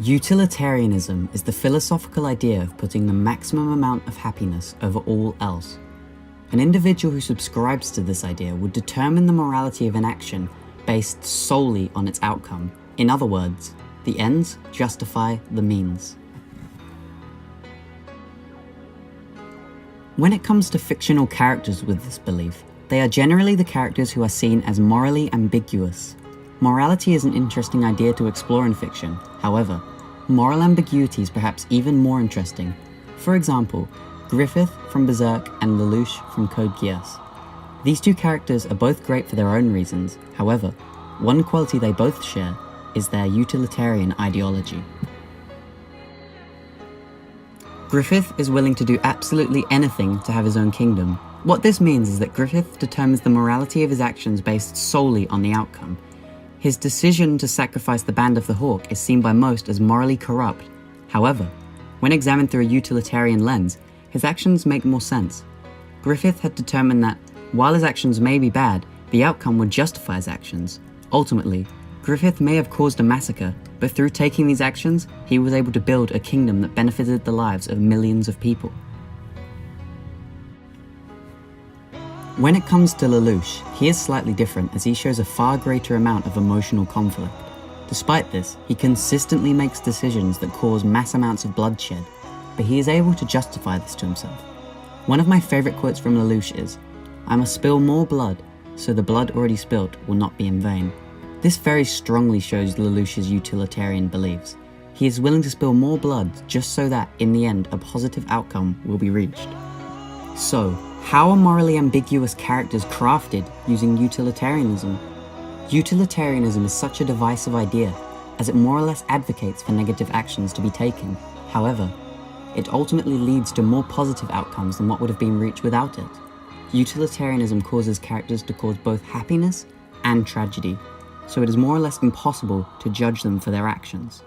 Utilitarianism is the philosophical idea of putting the maximum amount of happiness over all else. An individual who subscribes to this idea would determine the morality of an action based solely on its outcome. In other words, the ends justify the means. When it comes to fictional characters with this belief, they are generally the characters who are seen as morally ambiguous. Morality is an interesting idea to explore in fiction. However, moral ambiguity is perhaps even more interesting. For example, Griffith from Berserk and Lelouch from Code Geass. These two characters are both great for their own reasons. However, one quality they both share is their utilitarian ideology. Griffith is willing to do absolutely anything to have his own kingdom. What this means is that Griffith determines the morality of his actions based solely on the outcome. His decision to sacrifice the Band of the Hawk is seen by most as morally corrupt. However, when examined through a utilitarian lens, his actions make more sense. Griffith had determined that, while his actions may be bad, the outcome would justify his actions. Ultimately, Griffith may have caused a massacre, but through taking these actions, he was able to build a kingdom that benefited the lives of millions of people. When it comes to Lelouch, he is slightly different as he shows a far greater amount of emotional conflict. Despite this, he consistently makes decisions that cause mass amounts of bloodshed, but he is able to justify this to himself. One of my favourite quotes from Lelouch is, "I must spill more blood, so the blood already spilt will not be in vain." This very strongly shows Lelouch's utilitarian beliefs. He is willing to spill more blood just so that, in the end, a positive outcome will be reached. So, how are morally ambiguous characters crafted using utilitarianism? Utilitarianism is such a divisive idea, as it more or less advocates for negative actions to be taken. However, it ultimately leads to more positive outcomes than what would have been reached without it. Utilitarianism causes characters to cause both happiness and tragedy, so it is more or less impossible to judge them for their actions.